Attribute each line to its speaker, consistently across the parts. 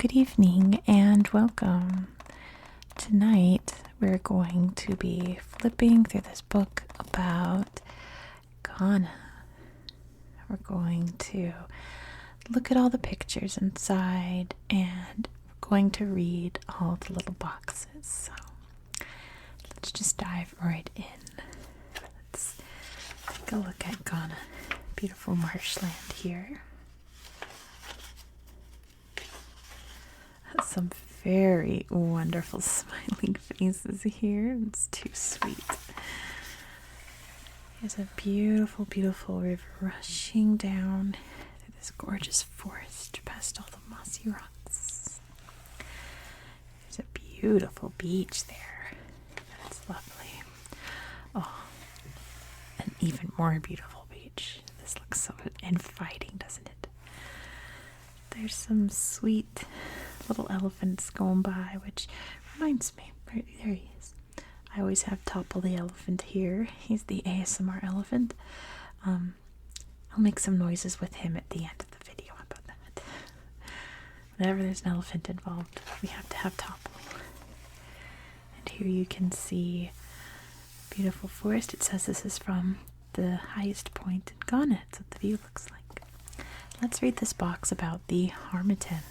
Speaker 1: Good evening and welcome. Tonight we're going to be flipping through this book about Ghana. We're going to look at all the pictures inside and we're going to read all the little boxes. So let's just dive right in. Let's take a look at Ghana. Beautiful marshland here. Some very wonderful smiling faces here. It's too sweet. There's a beautiful, beautiful river rushing down through this gorgeous forest past all the mossy rocks. There's a beautiful beach there. That's lovely. Oh, an even more beautiful beach. This looks so inviting, doesn't it? There's some sweet little elephants going by, which reminds me, right there he is. I always have Topple the elephant here. He's the ASMR elephant. I'll make some noises with him at the end of the video. How about that? Whenever there's an elephant involved, we have to have Topple. And here you can see a beautiful forest. It says this is from the highest point in Ghana. That's what the view looks like. Let's read this box about the harmattan.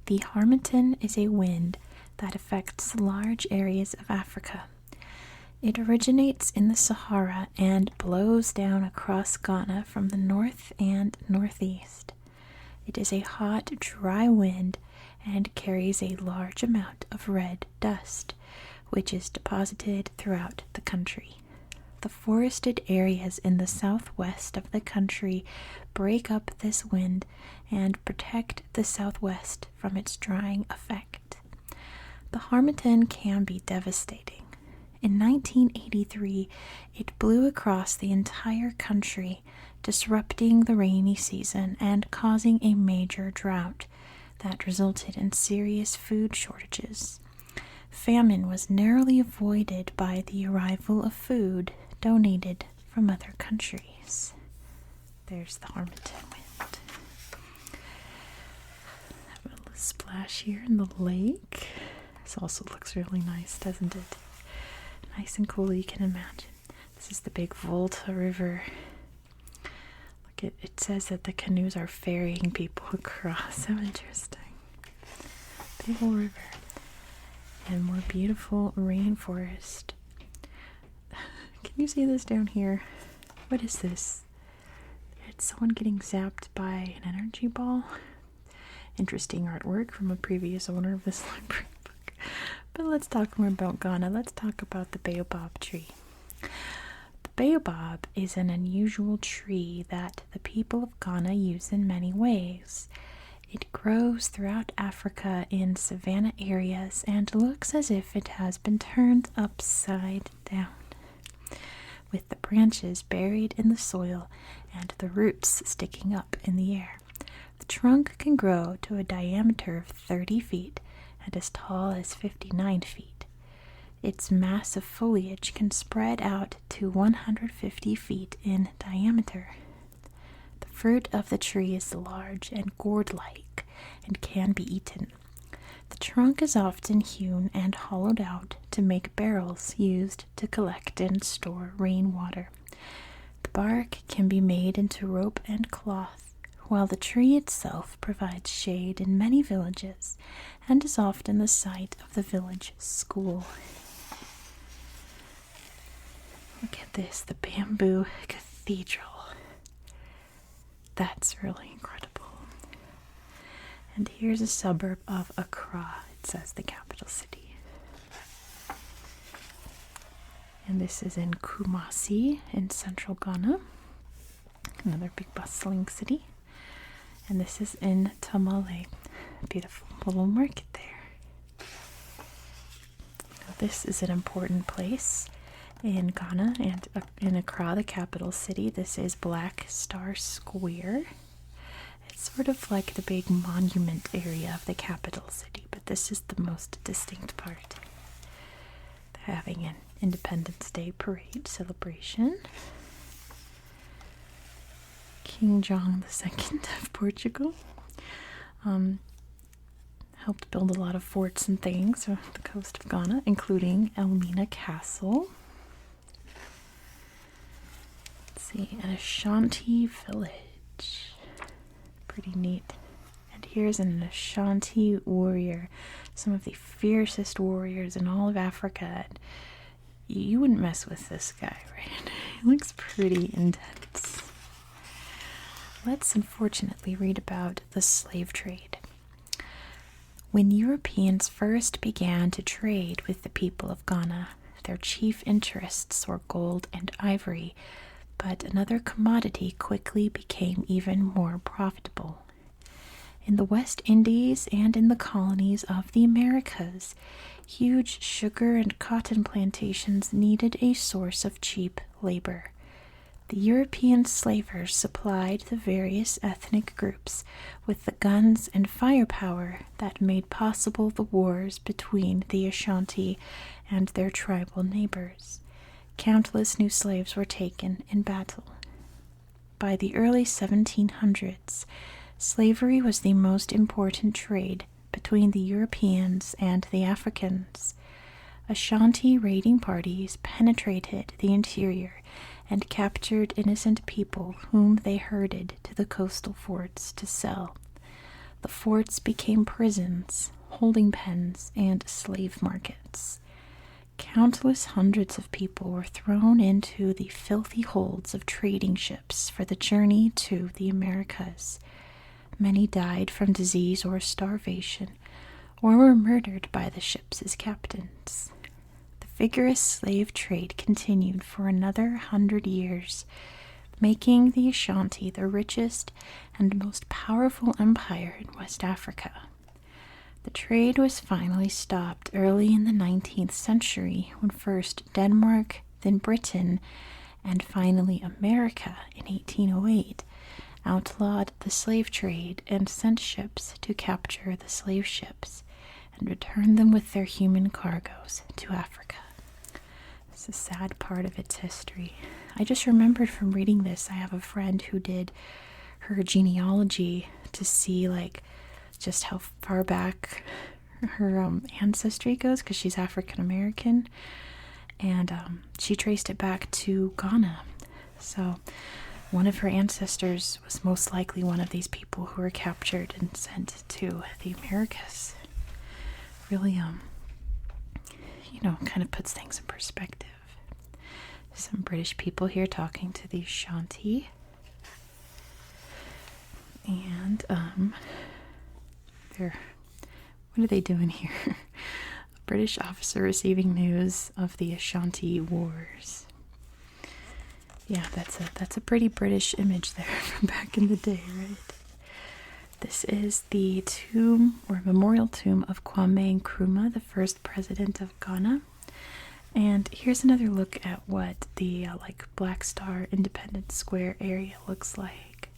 Speaker 1: The harmattan is a wind that affects large areas of Africa. It originates in the Sahara and blows down across Ghana from the north and northeast. It is a hot, dry wind and carries a large amount of red dust, which is deposited throughout the country. The forested areas in the southwest of the country break up this wind and protect the southwest from its drying effect. The harmattan can be devastating. In 1983, it blew across the entire country, disrupting the rainy season and causing a major drought that resulted in serious food shortages. Famine was narrowly avoided by the arrival of food donated from other countries. There's the harmattan wind. Have a little splash here in the lake. This also looks really nice, doesn't it? Nice and cool, you can imagine. This is the big Volta River. Look, it says that the canoes are ferrying people across. How interesting. Big old river. And more beautiful rainforest. Can you see this down here? What is this? It's someone getting zapped by an energy ball. Interesting artwork from a previous owner of this library book. But let's talk more about Ghana. Let's talk about the baobab tree. The baobab is an unusual tree that the people of Ghana use in many ways. It grows throughout Africa in savanna areas and looks as if it has been turned upside down, with the branches buried in the soil and the roots sticking up in the air. The trunk can grow to a diameter of 30 feet and as tall as 59 feet. Its massive foliage can spread out to 150 feet in diameter. The fruit of the tree is large and gourd-like and can be eaten. The trunk is often hewn and hollowed out to make barrels used to collect and store rainwater. The bark can be made into rope and cloth, while the tree itself provides shade in many villages and is often the site of the village school. Look at this, the bamboo cathedral. That's really incredible. And here's a suburb of Accra. It says the capital city. And this is in Kumasi in central Ghana. Another big bustling city. And this is in Tamale. Beautiful little market there. Now, this is an important place in Ghana and in Accra, the capital city. This is Black Star Square. It's sort of like the big monument area of the capital city, but this is the most distinct part. They're having an Independence Day parade celebration. King John II of Portugal. helped build a lot of forts and things on the coast of Ghana, including Elmina Castle. Let's see, an Ashanti village. Pretty neat. And here's an Ashanti warrior, some of the fiercest warriors in all of Africa. You wouldn't mess with this guy, right? He looks pretty intense. Let's unfortunately read about the slave trade. When Europeans first began to trade with the people of Ghana, their chief interests were gold and ivory, but another commodity quickly became even more profitable. In the West Indies and in the colonies of the Americas, huge sugar and cotton plantations needed a source of cheap labor. The European slavers supplied the various ethnic groups with the guns and firepower that made possible the wars between the Ashanti and their tribal neighbors. Countless new slaves were taken in battle. By the early 1700s, slavery was the most important trade between the Europeans and the Africans. Ashanti raiding parties penetrated the interior and captured innocent people whom they herded to the coastal forts to sell. The forts became prisons, holding pens, and slave markets. Countless hundreds of people were thrown into the filthy holds of trading ships for the journey to the Americas. Many died from disease or starvation, or were murdered by the ships' captains. The vigorous slave trade continued for another 100 years, making the Ashanti the richest and most powerful empire in West Africa. The trade was finally stopped early in the 19th century when first Denmark, then Britain, and finally America in 1808 outlawed the slave trade and sent ships to capture the slave ships and return them with their human cargoes to Africa. It's a sad part of its history. I just remembered from reading this, I have a friend who did her genealogy to see just how far back her ancestry goes, because she's African American, and she traced it back to Ghana. So one of her ancestors was most likely one of these people who were captured and sent to the Americas. Really, kind of puts things in perspective. Some British people here talking to the Ashanti. And, what are they doing here? A British officer receiving news of the Ashanti Wars. Yeah, that's a pretty British image there from back in the day, right? This is the tomb or memorial tomb of Kwame Nkrumah, the first president of Ghana. And here's another look at what the Black Star Independence Square area looks like.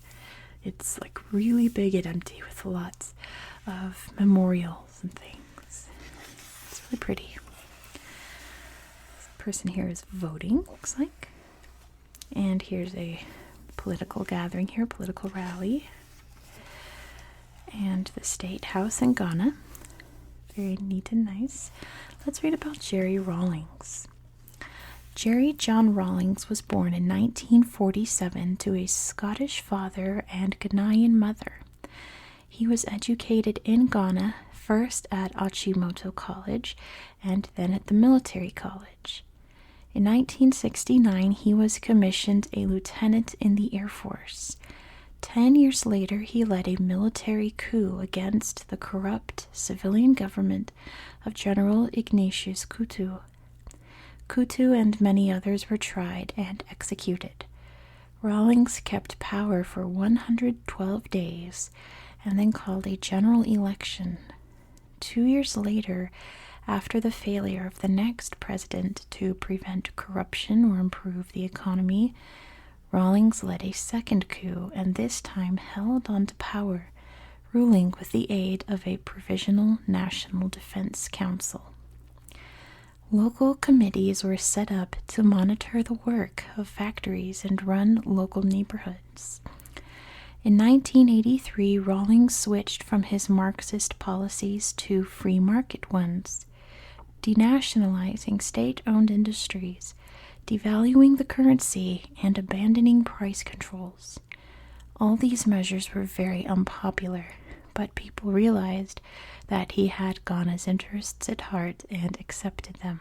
Speaker 1: It's really big and empty with lots of memorials and things. It's really pretty. This person here is voting, looks like. And here's a political gathering here, political rally. And the State House in Ghana. Very neat and nice. Let's read about Jerry Rawlings. Jerry John Rawlings was born in 1947 to a Scottish father and Ghanaian mother. He was educated in Ghana, first at Achimota College and then at the military college. In 1969, he was commissioned a lieutenant in the Air Force. 10 years later, he led a military coup against the corrupt civilian government of General Ignatius Kutu. Kutu and many others were tried and executed. Rawlings kept power for 112 days and then called a general election. 2 years later, after the failure of the next president to prevent corruption or improve the economy, Rawlings led a second coup and this time held on to power, ruling with the aid of a Provisional National Defense Council. Local committees were set up to monitor the work of factories and run local neighborhoods. In 1983, Rawlings switched from his Marxist policies to free market ones, denationalizing state-owned industries, devaluing the currency, and abandoning price controls. All these measures were very unpopular, but people realized that he had Ghana's interests at heart and accepted them.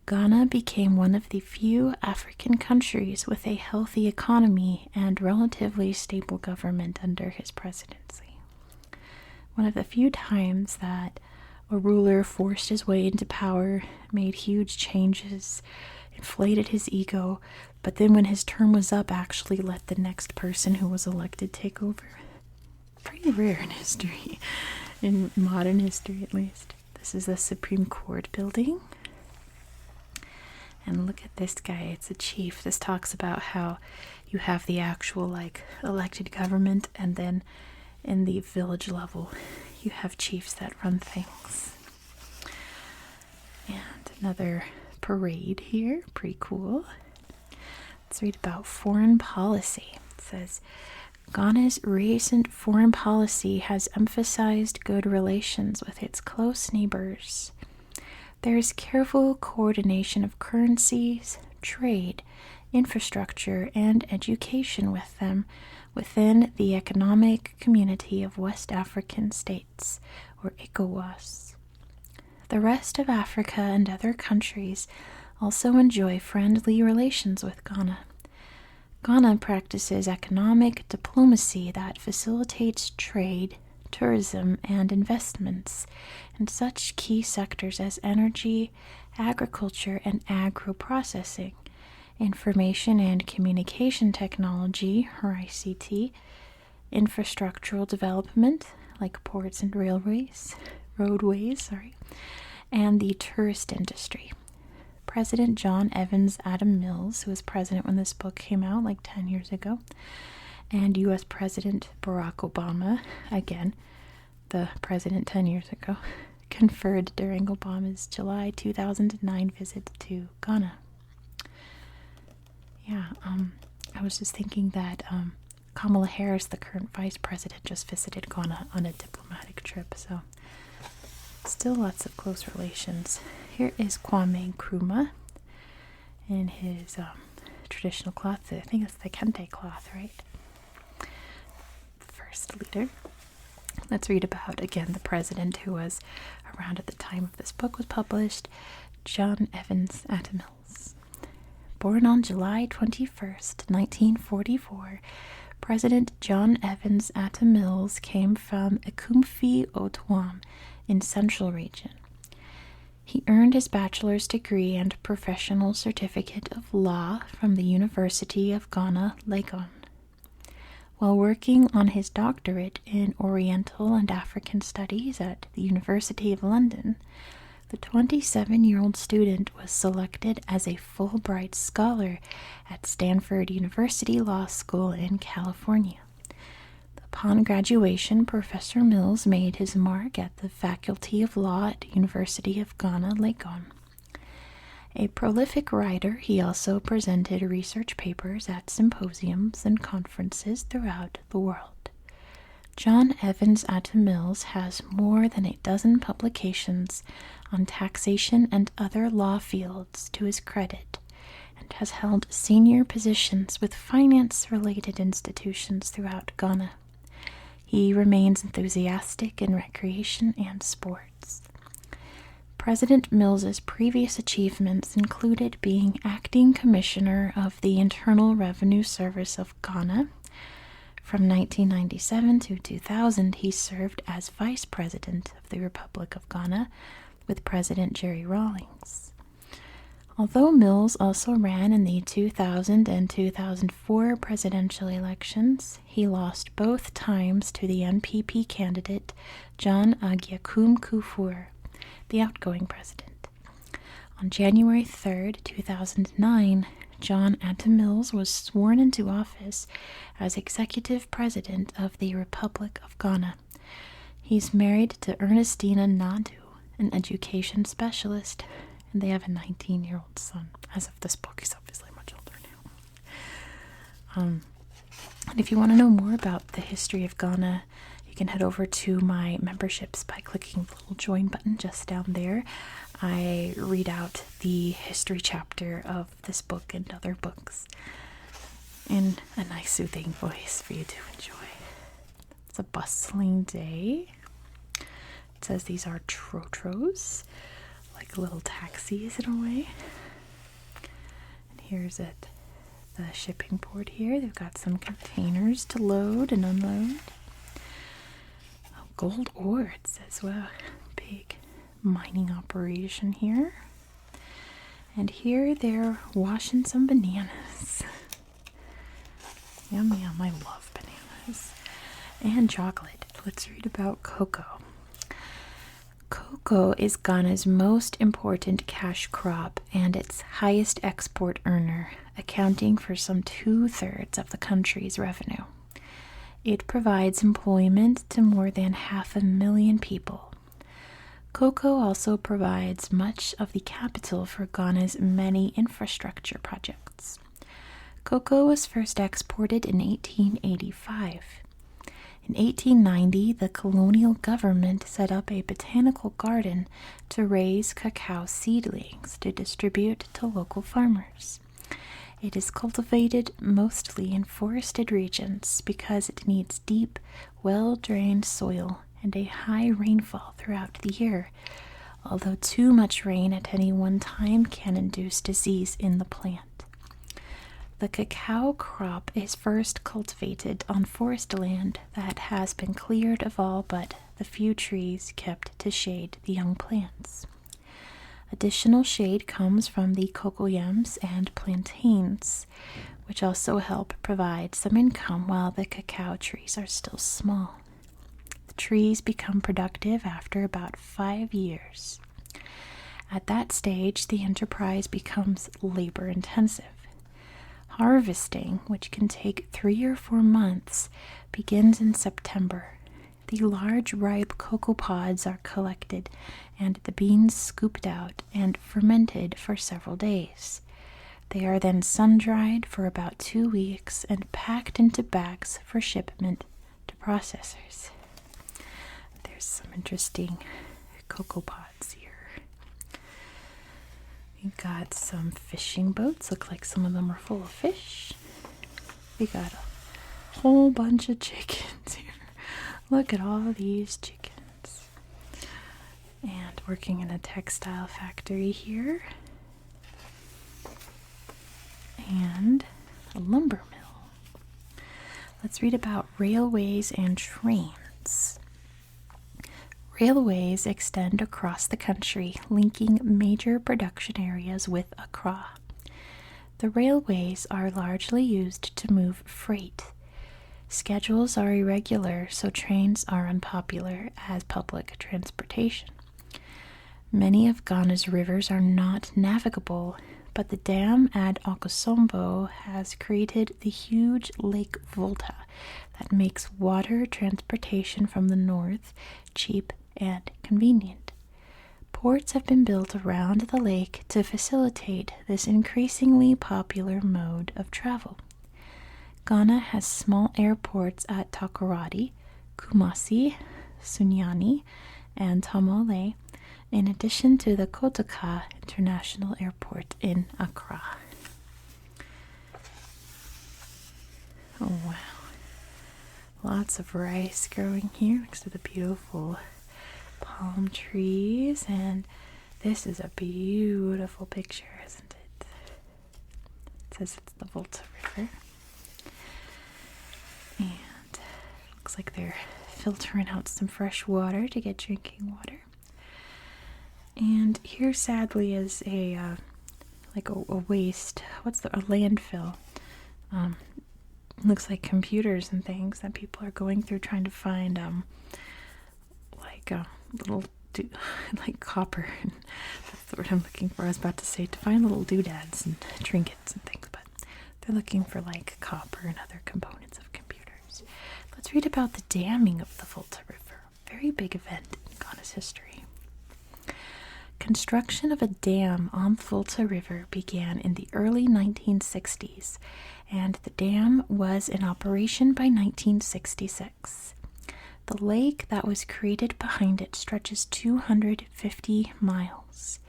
Speaker 1: Ghana became one of the few African countries with a healthy economy and relatively stable government under his presidency. One of the few times that a ruler forced his way into power, made huge changes, inflated his ego, but then when his term was up, actually let the next person who was elected take over. Pretty rare in history, in modern history at least. This is the Supreme Court building. And look at this guy, it's a chief. This talks about how you have the actual elected government, and then in the village level you have chiefs that run things. And another parade here, pretty cool. Let's read about foreign policy. It says, Ghana's recent foreign policy has emphasized good relations with its close neighbors. There is careful coordination of currencies, trade, infrastructure, and education with them within the Economic Community of West African States, or ECOWAS. The rest of Africa and other countries also enjoy friendly relations with Ghana. Ghana practices economic diplomacy that facilitates trade, tourism, and investments in such key sectors as energy, agriculture, and agro-processing, information and communication technology, or ICT, infrastructural development, like ports and roadways, and the tourist industry. President John Evans Adam Mills, who was president when this book came out 10 years ago, and U.S. President Barack Obama, again, the president 10 years ago, conferred during Obama's July 2009 visit to Ghana. Yeah, I was just thinking that Kamala Harris, the current vice president, just visited Ghana on a diplomatic trip, so still lots of close relations. Here is Kwame Nkrumah in his traditional cloth. I think it's the Kente cloth, right? First leader. Let's read about, again, the president who was around at the time of this book was published, John Evans Atta Mills. Born on July 21st, 1944, President John Evans Atta Mills came from Ekumfi Otwam in Central Region. He earned his bachelor's degree and professional certificate of law from the University of Ghana, Legon. While working on his doctorate in Oriental and African Studies at the University of London, the 27-year-old student was selected as a Fulbright Scholar at Stanford University Law School in California. Upon graduation, Professor Mills made his mark at the Faculty of Law at University of Ghana, Legon. A prolific writer, he also presented research papers at symposiums and conferences throughout the world. John Evans Atta Mills has more than a dozen publications on taxation and other law fields to his credit, and has held senior positions with finance-related institutions throughout Ghana. He remains enthusiastic in recreation and sports. President Mills's previous achievements included being acting commissioner of the Internal Revenue Service of Ghana. From 1997 to 2000, he served as vice president of the Republic of Ghana with President Jerry Rawlings. Although Mills also ran in the 2000 and 2004 presidential elections, he lost both times to the NPP candidate John Agyekum Kufuor, the outgoing president. On January 3, 2009, John Atta Mills was sworn into office as executive president of the Republic of Ghana. He's married to Ernestina Nadu, an education specialist, and they have a 19-year-old son. As of this book, he's obviously much older now. And if you want to know more about the history of Ghana, you can head over to my memberships by clicking the little join button just down there. I read out the history chapter of this book and other books in a nice soothing voice for you to enjoy. It's a bustling day. It says these are trotros, like little taxis in a way. And here's it, the shipping port here. They've got some containers to load and unload. Oh, gold ore, it says. Wow, big mining operation here. And here they're washing some bananas. Yum yum, I love bananas. And chocolate. Let's read about cocoa. Cocoa is Ghana's most important cash crop and its highest export earner, accounting for some 2/3 of the country's revenue. It provides employment to more than 500,000 people. Cocoa also provides much of the capital for Ghana's many infrastructure projects. Cocoa was first exported in 1885. In 1890, the colonial government set up a botanical garden to raise cacao seedlings to distribute to local farmers. It is cultivated mostly in forested regions because it needs deep, well-drained soil and a high rainfall throughout the year, although too much rain at any one time can induce disease in the plant. The cacao crop is first cultivated on forest land that has been cleared of all but the few trees kept to shade the young plants. Additional shade comes from the cocoyams and plantains, which also help provide some income while the cacao trees are still small. The trees become productive after about 5 years. At that stage, the enterprise becomes labor-intensive. Harvesting, which can take 3 or 4 months, begins in September. The large ripe cocoa pods are collected and the beans scooped out and fermented for several days. They are then sun-dried for about 2 weeks and packed into bags for shipment to processors. There's some interesting cocoa pods here. We've got some fishing boats. Look like some of them are full of fish. We got a whole bunch of chickens here. Look at all these chickens. And working in a textile factory here. And a lumber mill. Let's read about railways and trains. Railways extend across the country, linking major production areas with Accra. The railways are largely used to move freight. Schedules are irregular, so trains are unpopular as public transportation. Many of Ghana's rivers are not navigable, but the dam at Okosombo has created the huge Lake Volta that makes water transportation from the north cheap and convenient. Ports have been built around the lake to facilitate this increasingly popular mode of travel. Ghana has small airports at Takoradi, Kumasi, Sunyani, and Tamale, in addition to the Kotoka International Airport in Accra. Oh wow. Lots of rice growing here next to the beautiful palm trees, and this is a beautiful picture, isn't it? It says it's the Volta River. And looks like they're filtering out some fresh water to get drinking water. And here, sadly, is a waste. A landfill? Looks like computers and things that people are going through trying to find, like copper. That's the word I'm looking for. I was about to say to find little doodads and trinkets and things, but they're looking for like copper and other components of computers. Let's read about the damming of the Volta River. Very big event in Ghana's history. Construction of a dam on the Volta River began in the early 1960s and the dam was in operation by 1966. The lake that was created behind it stretches 250 miles.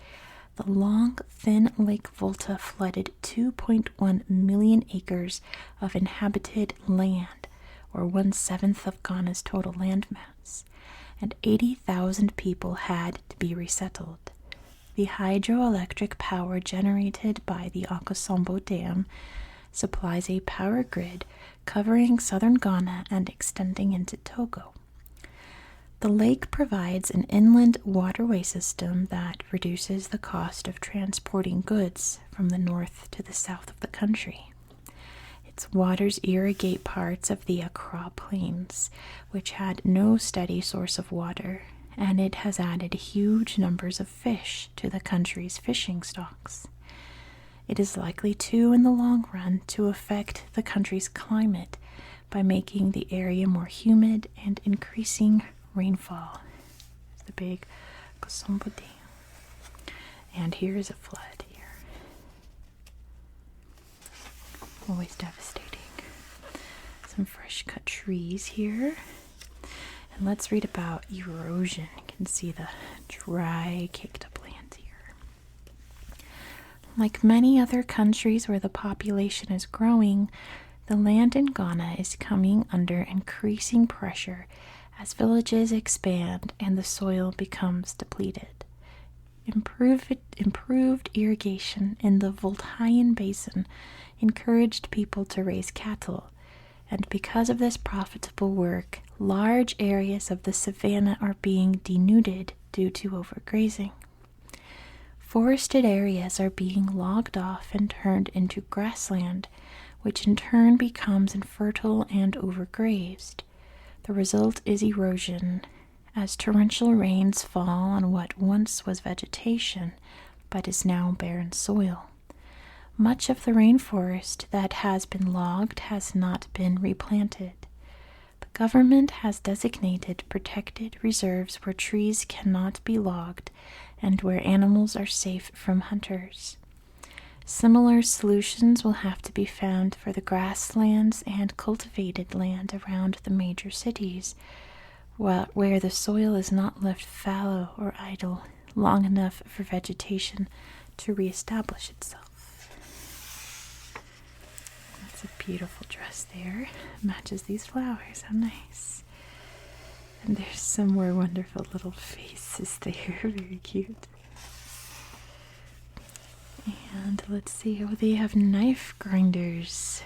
Speaker 1: The long, thin Lake Volta flooded 2.1 million acres of inhabited land, or 1/7 of Ghana's total landmass, and 80,000 people had to be resettled. The hydroelectric power generated by the Akosombo Dam supplies a power grid covering southern Ghana and extending into Togo. The lake provides an inland waterway system that reduces the cost of transporting goods from the north to the south of the country. Its waters irrigate parts of the Accra Plains, which had no steady source of water, and it has added huge numbers of fish to the country's fishing stocks. It is likely to, in the long run, to affect the country's climate by making the area more humid and increasing rainfall. The big Kosombo Dam. And here's a flood here. Always devastating. Some fresh cut trees here. And let's read about erosion. You can see the dry, caked up land here. Like many other countries where the population is growing, the land in Ghana is coming under increasing pressure as villages expand and the soil becomes depleted. Improved irrigation in the Voltaian Basin encouraged people to raise cattle, and because of this profitable work, large areas of the savanna are being denuded due to overgrazing. Forested areas are being logged off and turned into grassland, which in turn becomes infertile and overgrazed. The result is erosion, as torrential rains fall on what once was vegetation, but is now barren soil. Much of the rainforest that has been logged has not been replanted. The government has designated protected reserves where trees cannot be logged and where animals are safe from hunters. Similar solutions will have to be found for the grasslands and cultivated land around the major cities, where the soil is not left fallow or idle long enough for vegetation to reestablish itself. That's a beautiful dress there. Matches these flowers. How nice. And there's some more wonderful little faces there. Very cute. And let's see, oh, they have knife grinders.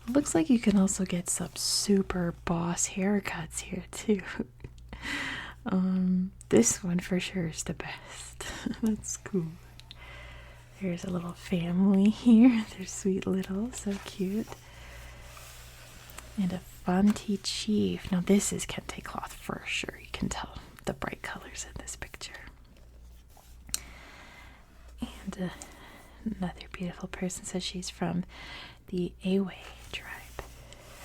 Speaker 1: It looks like you can also get some super boss haircuts here too. This one for sure is the best. That's cool. There's a little family here. They're sweet little, so cute. And a Fanti chief. Now this is Kente cloth for sure. You can tell the bright colors in this picture. And another beautiful person says she's from the Ewe tribe,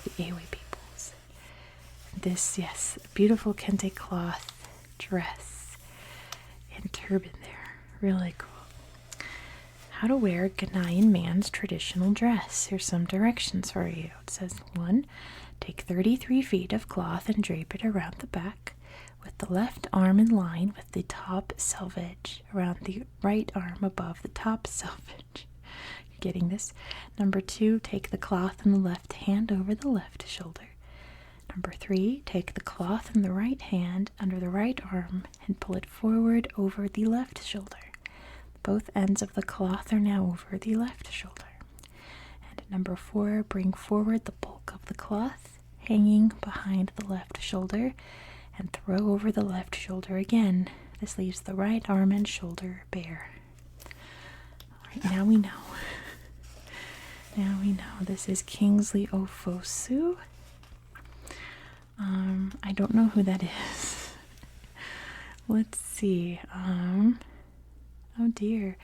Speaker 1: the Ewe peoples. This, yes, beautiful Kente cloth dress and turban there. Really cool. How to wear a Ghanaian man's traditional dress. Here's some directions for you. It says 1. Take 33 feet of cloth and drape it around the back, with the left arm in line with the top selvage, around the right arm above the top selvage. You're getting this? Number 2, take the cloth in the left hand over the left shoulder. Number 3, take the cloth in the right hand under the right arm and pull it forward over the left shoulder. Both ends of the cloth are now over the left shoulder. And number 4, bring forward the bulk of the cloth, hanging behind the left shoulder, and throw over the left shoulder again. This leaves the right arm and shoulder bare. Alright, now we know. Now we know. This is Kingsley Ofosu. I don't know who that is. Let's see. Oh dear.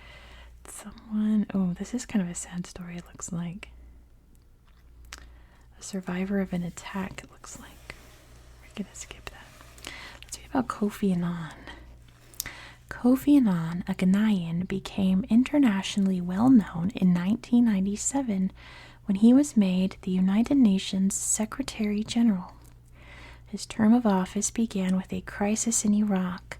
Speaker 1: Someone, oh, this is kind of a sad story, it looks like. A survivor of an attack, it looks like. We're gonna skip that. Let's read about Kofi Annan. Kofi Annan, a Ghanaian, became internationally well known in 1997 when he was made the United Nations Secretary General. His term of office began with a crisis in Iraq,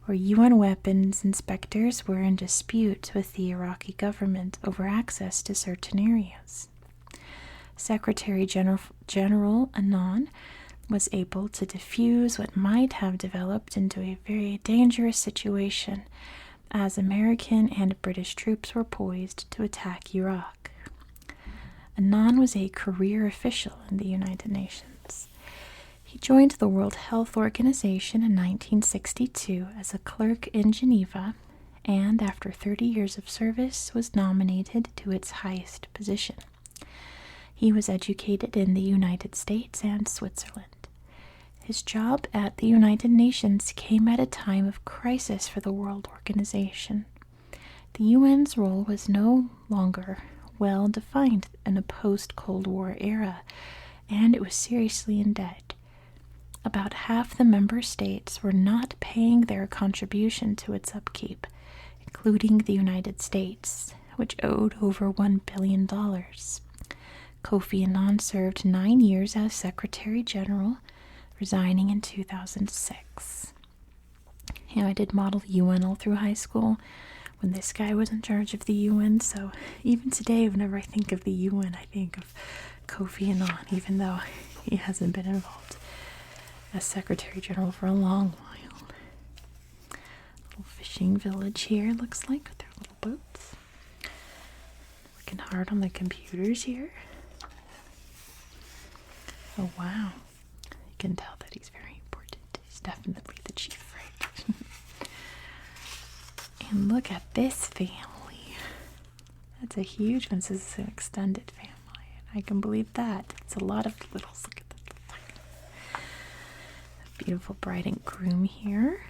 Speaker 1: where UN weapons inspectors were in dispute with the Iraqi government over access to certain areas. Secretary General Annan was able to defuse what might have developed into a very dangerous situation as American and British troops were poised to attack Iraq. Annan was a career official in the United Nations. He joined the World Health Organization in 1962 as a clerk in Geneva, and after 30 years of service was nominated to its highest position. He was educated in the United States and Switzerland. His job at the United Nations came at a time of crisis for the World Organization. The UN's role was no longer well defined in a post-Cold War era, and it was seriously in debt. About half the member states were not paying their contribution to its upkeep, including the United States, which owed over $1 billion. Kofi Annan served 9 years as Secretary General, resigning in 2006. I did model UN all through high school when this guy was in charge of the UN, so even today, whenever I think of the UN, I think of Kofi Annan, even though he hasn't been involved as Secretary General for a long while. Little fishing village here, looks like, with their little boats. Working hard on the computers here. Oh, wow. You can tell that he's very important. He's definitely the chief, right? And look at this family. That's a huge one. This is an extended family. I can believe that. It's a lot of littles. Look at that. A beautiful bride and groom here.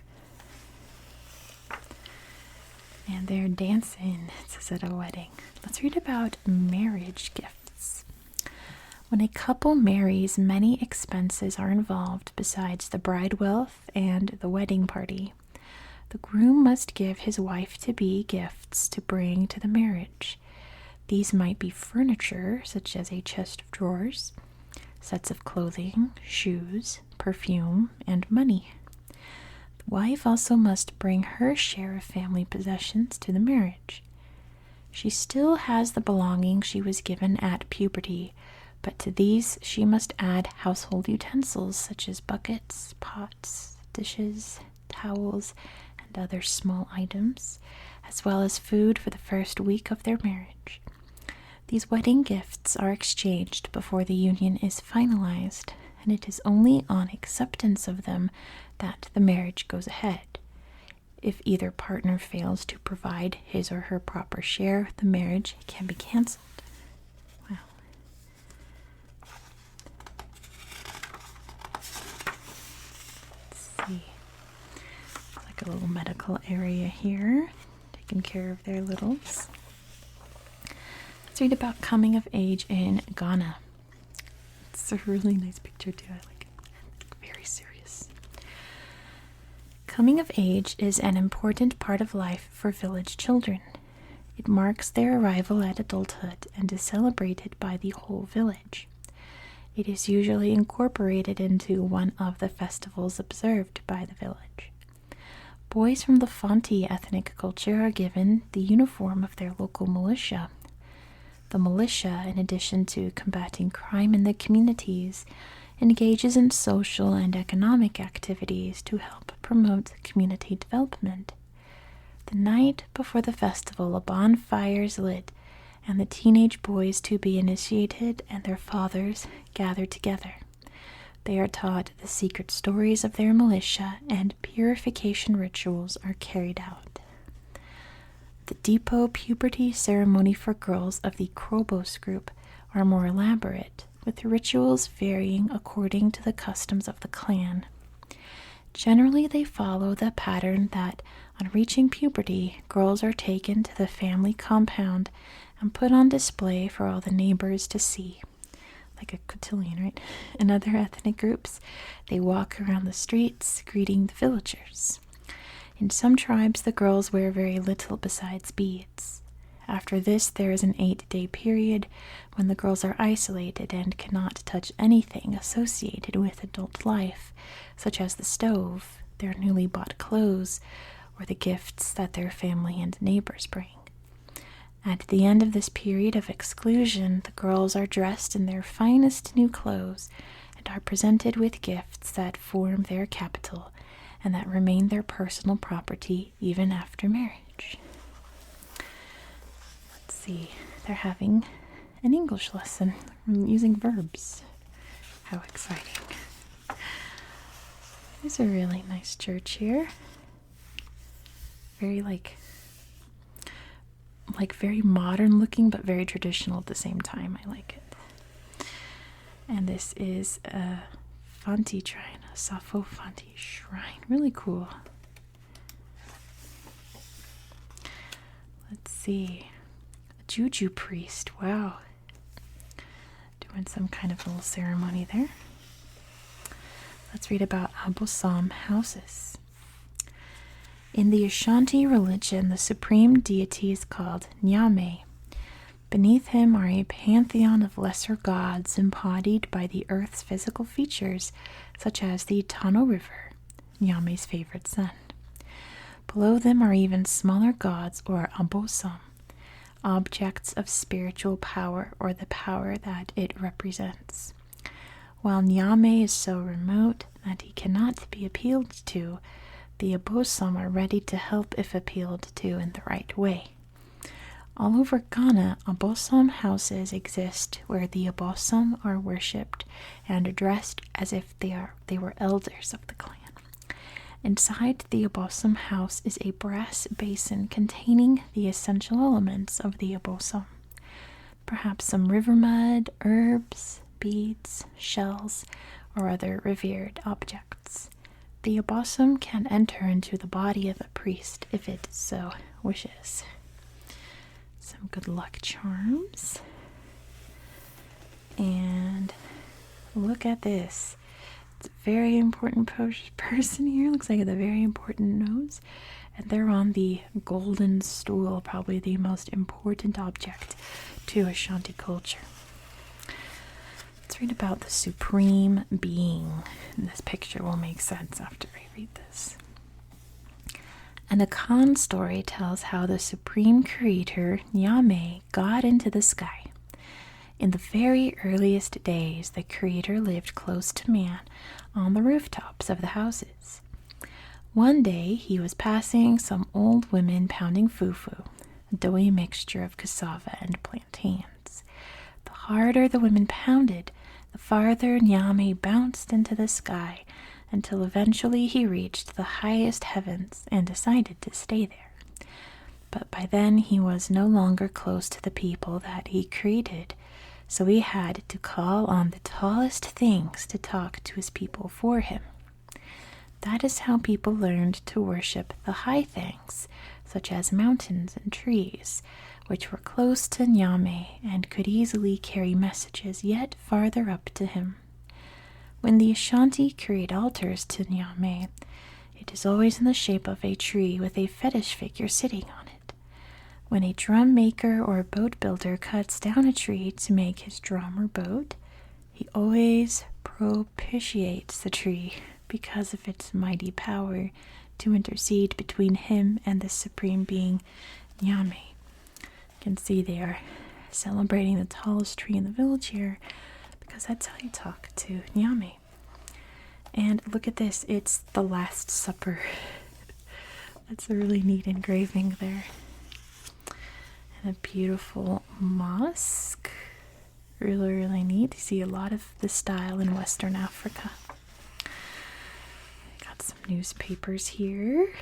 Speaker 1: And they're dancing. This is at a wedding. Let's read about marriage gifts. When a couple marries, many expenses are involved besides the bride wealth and the wedding party. The groom must give his wife-to-be gifts to bring to the marriage. These might be furniture, such as a chest of drawers, sets of clothing, shoes, perfume, and money. The wife also must bring her share of family possessions to the marriage. She still has the belongings she was given at puberty, but to these she must add household utensils such as buckets, pots, dishes, towels, and other small items, as well as food for the first week of their marriage. These wedding gifts are exchanged before the union is finalized, and it is only on acceptance of them that the marriage goes ahead. If either partner fails to provide his or her proper share, the marriage can be canceled. Wow. Let's see. It's like a little medical area here, taking care of their littles. Let's read about coming of age in Ghana. It's a really nice picture too. I like it. Very serious. Coming of age is an important part of life for village children. It marks their arrival at adulthood and is celebrated by the whole village. It is usually incorporated into one of the festivals observed by the village. Boys from the Fanti ethnic culture are given the uniform of their local militia. The militia, in addition to combating crime in the communities, engages in social and economic activities to help promote community development. The night before the festival, a bonfire is lit, and the teenage boys to be initiated and their fathers gather together. They are taught the secret stories of their militia, and purification rituals are carried out. The Depot puberty ceremony for girls of the Krobos group are more elaborate, with rituals varying according to the customs of the clan. Generally, they follow the pattern that, on reaching puberty, girls are taken to the family compound and put on display for all the neighbors to see. Like a cotillion, right? In other ethnic groups, they walk around the streets greeting the villagers. In some tribes, the girls wear very little besides beads. After this, there is an 8-day period when the girls are isolated and cannot touch anything associated with adult life, such as the stove, their newly bought clothes, or the gifts that their family and neighbors bring. At the end of this period of exclusion, the girls are dressed in their finest new clothes and are presented with gifts that form their capital and that remain their personal property even after marriage. Let's see, they're having an English lesson using verbs. How exciting. There's a really nice church here. Very like very modern looking, but very traditional at the same time. I like it. And this is a Fanti shrine, a Sappho Fanti shrine. Really cool. Let's see. A juju priest. Wow. Doing some kind of little ceremony there. Let's read about Abossam houses. In the Ashanti religion, the supreme deity is called Nyame. Beneath him are a pantheon of lesser gods embodied by the earth's physical features, such as the Tano River, Nyame's favorite son. Below them are even smaller gods, or Abossam, objects of spiritual power, or the power that it represents. While Nyame is so remote that he cannot be appealed to, the Abossam are ready to help if appealed to in the right way. All over Ghana, Abossam houses exist where the Abossam are worshipped and addressed as if they were elders of the clan. Inside the Abossam house is a brass basin containing the essential elements of the Abossam. Perhaps some river mud, herbs, beads, shells, or other revered objects. The Abossam can enter into the body of a priest if it so wishes. Some good luck charms. And look at this. It's a very important person here. Looks like a very important nose. And they're on the golden stool, probably the most important object to Ashanti culture. Let's read about the supreme being. And this picture will make sense after I read this. An Akan story tells how the supreme creator, Nyame, got into the sky. In the very earliest days, the creator lived close to man on the rooftops of the houses. One day, he was passing some old women pounding fufu, a doughy mixture of cassava and plantains. The harder the women pounded, the farther Nyame bounced into the sky, until eventually he reached the highest heavens and decided to stay there. But by then he was no longer close to the people that he created, so he had to call on the tallest things to talk to his people for him. That is how people learned to worship the high things, such as mountains and trees, which were close to Nyame and could easily carry messages yet farther up to him. When the Ashanti create altars to Nyame, it is always in the shape of a tree with a fetish figure sitting on it. When a drum maker or boat builder cuts down a tree to make his drum or boat, he always propitiates the tree because of its mighty power to intercede between him and the supreme being, Nyame. You can see they are celebrating the tallest tree in the village here, because that's how you talk to Nyame. And look at this, it's the Last Supper. That's a really neat engraving there. And a beautiful mosque. Really, really neat. You see a lot of this style in Western Africa. Got some newspapers here.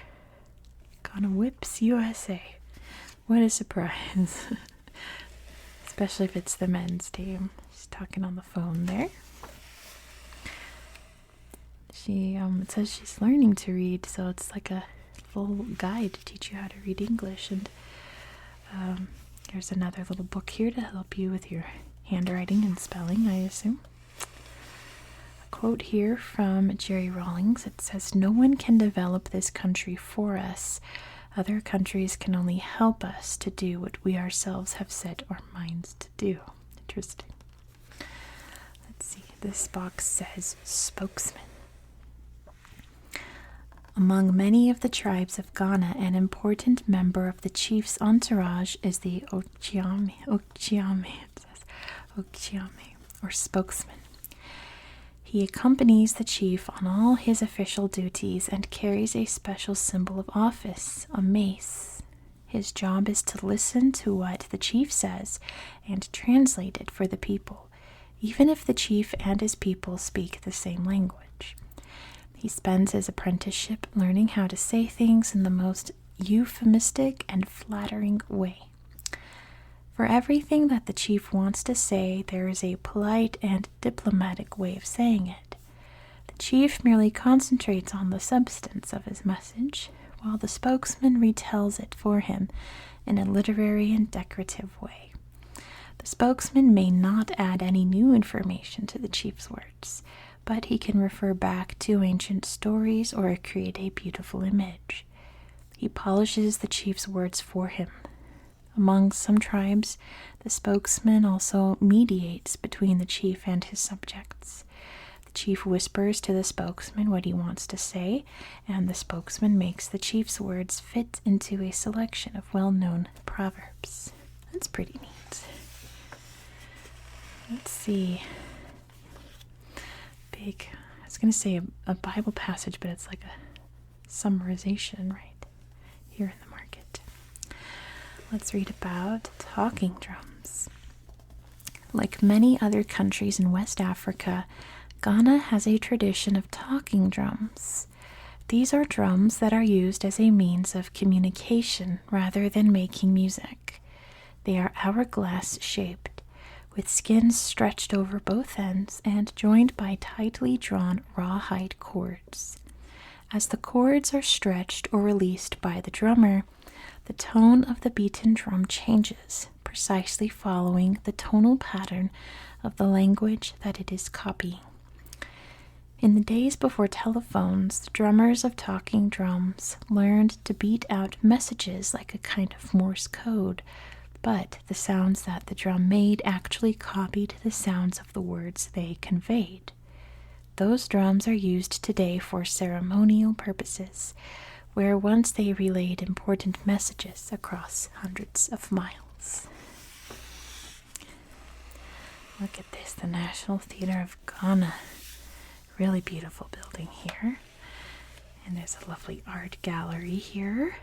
Speaker 1: Ghana Whips USA. What a surprise. Especially if it's the men's team. She's talking on the phone there. It says she's learning to read, so it's like a full guide to teach you how to read English. And there's another little book here to help you with your handwriting and spelling, I assume. A quote here from Jerry Rawlings. It says, "No one can develop this country for us. Other countries can only help us to do what we ourselves have set our minds to do. Interesting. Let's see. This box says spokesman. Among many of the tribes of Ghana, an important member of the chief's entourage is the Ochiame, or spokesman. He accompanies the chief on all his official duties and carries a special symbol of office, a mace. His job is to listen to what the chief says and translate it for the people, even if the chief and his people speak the same language. He spends his apprenticeship learning how to say things in the most euphemistic and flattering way. For everything that the chief wants to say, there is a polite and diplomatic way of saying it. The chief merely concentrates on the substance of his message, while the spokesman retells it for him in a literary and decorative way. The spokesman may not add any new information to the chief's words, but he can refer back to ancient stories or create a beautiful image. He polishes the chief's words for him. Among some tribes, the spokesman also mediates between the chief and his subjects. The chief whispers to the spokesman what he wants to say, and the spokesman makes the chief's words fit into a selection of well-known proverbs. That's pretty neat. Let's see. I was going to say a Bible passage, but it's like a summarization right here in the market. Let's read about talking drums. Like many other countries in West Africa, Ghana has a tradition of talking drums. These are drums that are used as a means of communication rather than making music. They are hourglass shaped, with skins stretched over both ends and joined by tightly drawn rawhide cords. As the cords are stretched or released by the drummer, the tone of the beaten drum changes, precisely following the tonal pattern of the language that it is copying. In the days before telephones, the drummers of talking drums learned to beat out messages like a kind of Morse code, but the sounds that the drum made actually copied the sounds of the words they conveyed. Those drums are used today for ceremonial purposes, where once they relayed important messages across hundreds of miles. Look at this, the National Theatre of Ghana. Really beautiful building here. And there's a lovely art gallery here.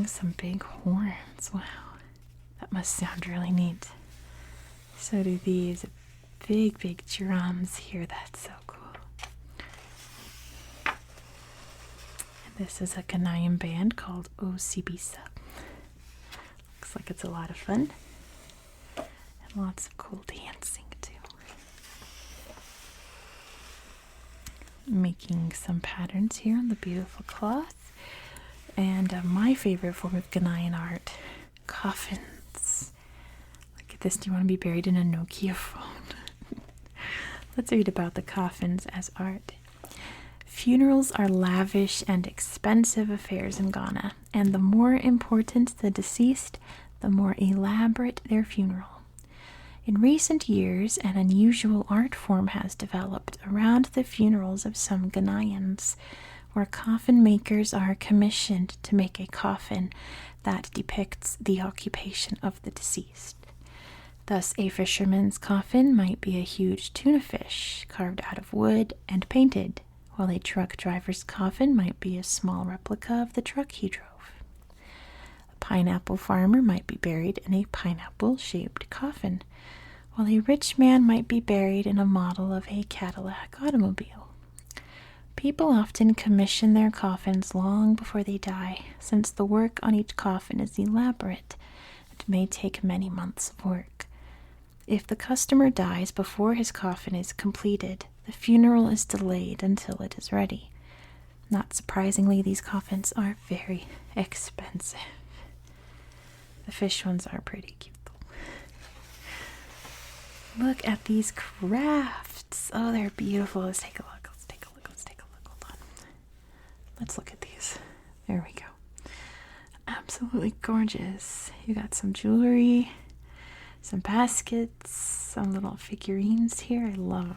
Speaker 1: Some big horns. Wow, that must sound really neat. So do these big drums here. That's so cool. And this is a Ghanaian band called Osibisa. Looks like it's a lot of fun. And lots of cool dancing too. Making some patterns here on the beautiful cloth. And my favorite form of Ghanaian art, coffins. Look at this. Do you want to be buried in a Nokia phone? Let's read about the coffins as art. Funerals are lavish and expensive affairs in Ghana, and the more important the deceased, the more elaborate their funeral. In recent years, an unusual art form has developed around the funerals of some Ghanaians, where coffin makers are commissioned to make a coffin that depicts the occupation of the deceased. Thus, a fisherman's coffin might be a huge tuna fish carved out of wood and painted, while a truck driver's coffin might be a small replica of the truck he drove. A pineapple farmer might be buried in a pineapple-shaped coffin, while a rich man might be buried in a model of a Cadillac automobile. People often commission their coffins long before they die, since the work on each coffin is elaborate and may take many months of work. If the customer dies before his coffin is completed, the funeral is delayed until it is ready. Not surprisingly, these coffins are very expensive. The fish ones are pretty cute though. Look at these crafts. Oh, they're beautiful. Let's take a look. Hold on. Let's look at these. There we go. Absolutely gorgeous. You got some jewelry, some baskets, some little figurines here. I love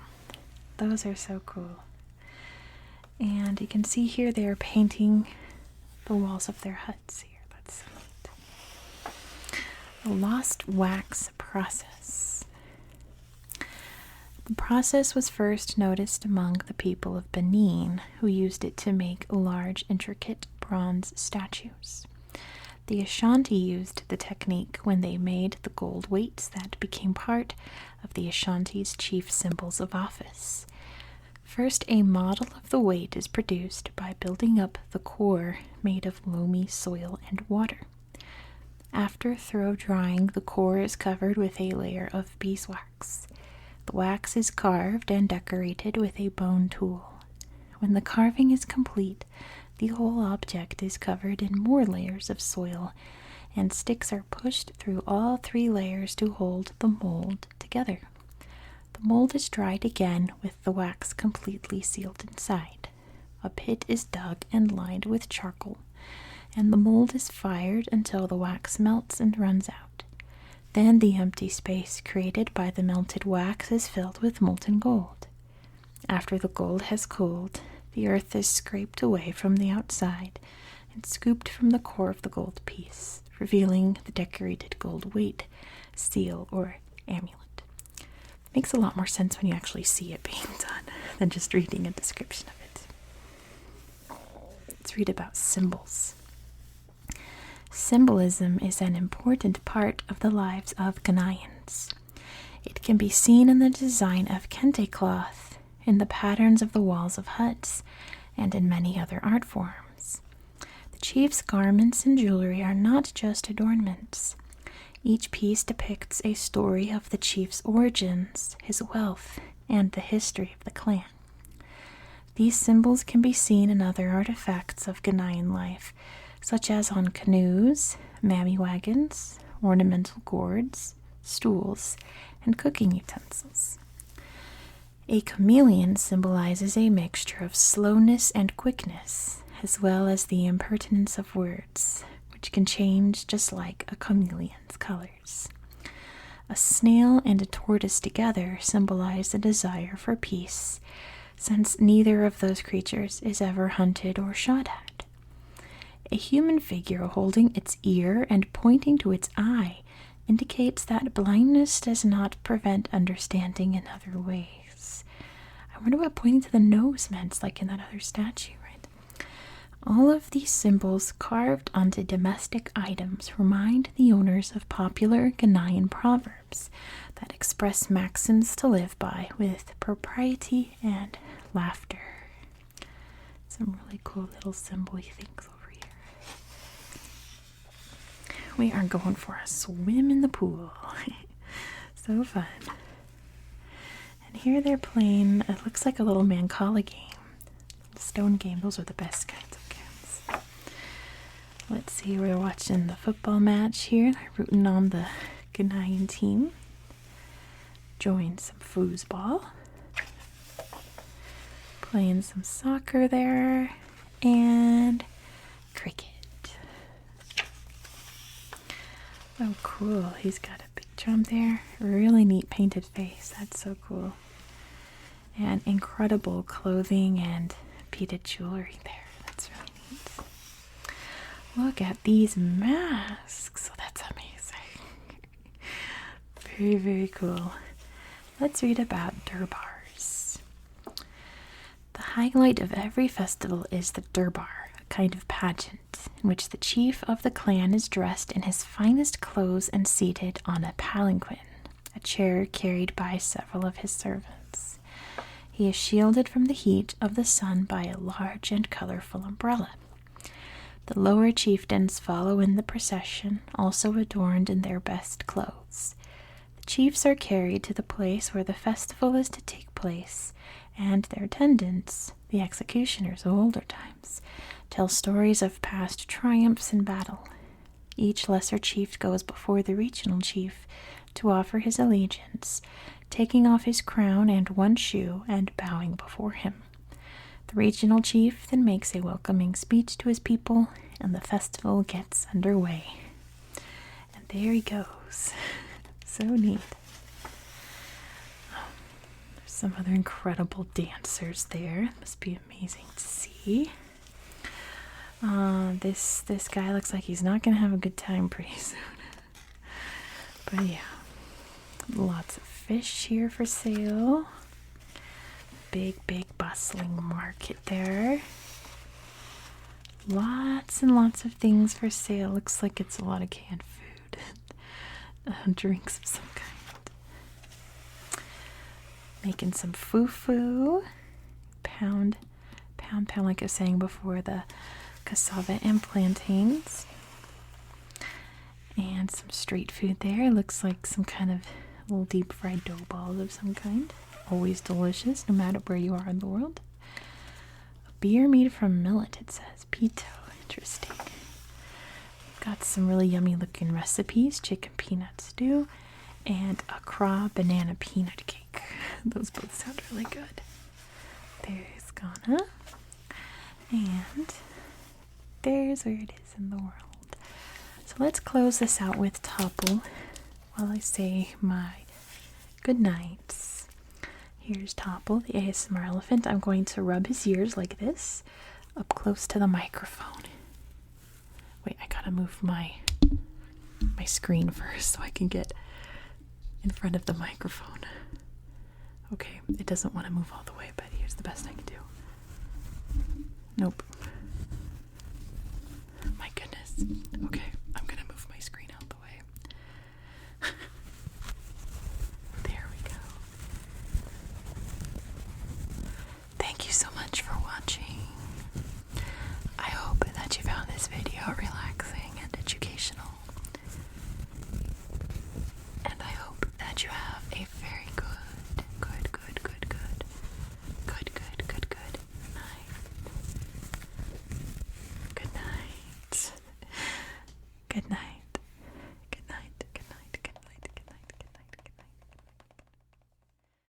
Speaker 1: them. Those are so cool. And you can see here they are painting the walls of their huts here. That's so neat. The lost wax process. The process was first noticed among the people of Benin, who used it to make large, intricate bronze statues. The Ashanti used the technique when they made the gold weights that became part of the Ashanti's chief symbols of office. First, a model of the weight is produced by building up the core made of loamy soil and water. After thorough drying, the core is covered with a layer of beeswax. The wax is carved and decorated with a bone tool. When the carving is complete, the whole object is covered in more layers of soil, and sticks are pushed through all 3 layers to hold the mold together. The mold is dried again with the wax completely sealed inside. A pit is dug and lined with charcoal, and the mold is fired until the wax melts and runs out. Then the empty space created by the melted wax is filled with molten gold. After the gold has cooled, the earth is scraped away from the outside and scooped from the core of the gold piece, revealing the decorated gold weight, seal, or amulet. Makes a lot more sense when you actually see it being done than just reading a description of it. Let's read about symbols. Symbolism is an important part of the lives of Ghanaians. It can be seen in the design of Kente cloth, in the patterns of the walls of huts, and in many other art forms. The chief's garments and jewelry are not just adornments. Each piece depicts a story of the chief's origins, his wealth, and the history of the clan. These symbols can be seen in other artifacts of Ghanaian life, such as on canoes, mammy wagons, ornamental gourds, stools, and cooking utensils. A chameleon symbolizes a mixture of slowness and quickness, as well as the impertinence of words, which can change just like a chameleon's colors. A snail and a tortoise together symbolize a desire for peace, since neither of those creatures is ever hunted or shot at. A human figure holding its ear and pointing to its eye indicates that blindness does not prevent understanding in other ways. I wonder what pointing to the nose meant, like in that other statue, right? All of these symbols carved onto domestic items remind the owners of popular Ghanaian proverbs that express maxims to live by with propriety and laughter. Some really cool little symbol-y things over here. We are going for a swim in the pool. So fun. And here they're playing, it looks like a little Mancala game. Stone game, those are the best kinds of games. Let's see, we're watching the football match here. They're rooting on the Ghanaian team. Enjoying some foosball. Playing some soccer there. And cricket. Oh, cool. He's got a big drum there. Really neat painted face. That's so cool. And incredible clothing and beaded jewelry there. That's really neat. Look at these masks. Oh, that's amazing. Very, very cool. Let's read about Durbars. The highlight of every festival is the Durbar, a kind of pageant in which the chief of the clan is dressed in his finest clothes and seated on a palanquin, a chair carried by several of his servants. He is shielded from the heat of the sun by a large and colorful umbrella. The lower chieftains follow in the procession, also adorned in their best clothes. The chiefs are carried to the place where the festival is to take place, and their attendants, the executioners of older times, tell stories of past triumphs in battle. Each lesser chief goes before the regional chief to offer his allegiance, taking off his crown and one shoe and bowing before him. The regional chief then makes a welcoming speech to his people, and the festival gets underway. And there he goes. So neat. There's some other incredible dancers there. Must be amazing to see. This guy looks like he's not gonna have a good time pretty soon. But yeah, lots of fish here for sale. Big bustling market there. Lots and lots of things for sale. Looks like it's a lot of canned food. Drinks of some kind. Making some fufu. Pound, like I was saying before, the cassava and plantains. And some street food there. Looks like some kind of little deep fried dough balls of some kind. Always delicious, no matter where you are in the world. A beer made from millet, it says. Pito. Interesting. Got some really yummy looking recipes. Chicken peanut stew and a craw banana peanut cake. Those both sound really good. There's Ghana. And there's where it is in the world. So let's close this out with Topple while I say my good nights. Here's Topple, the ASMR elephant. I'm going to rub his ears like this, up close to the microphone. Wait, I gotta move my screen first so I can get in front of the microphone. Okay, it doesn't want to move all the way, but here's the best I can do. Nope. My goodness. Okay, I'm gonna move my screen out the way. There we go. Thank you so much for watching. I hope that you found this video relaxing and educational. And I hope that you have a very good night. Good night. Good night.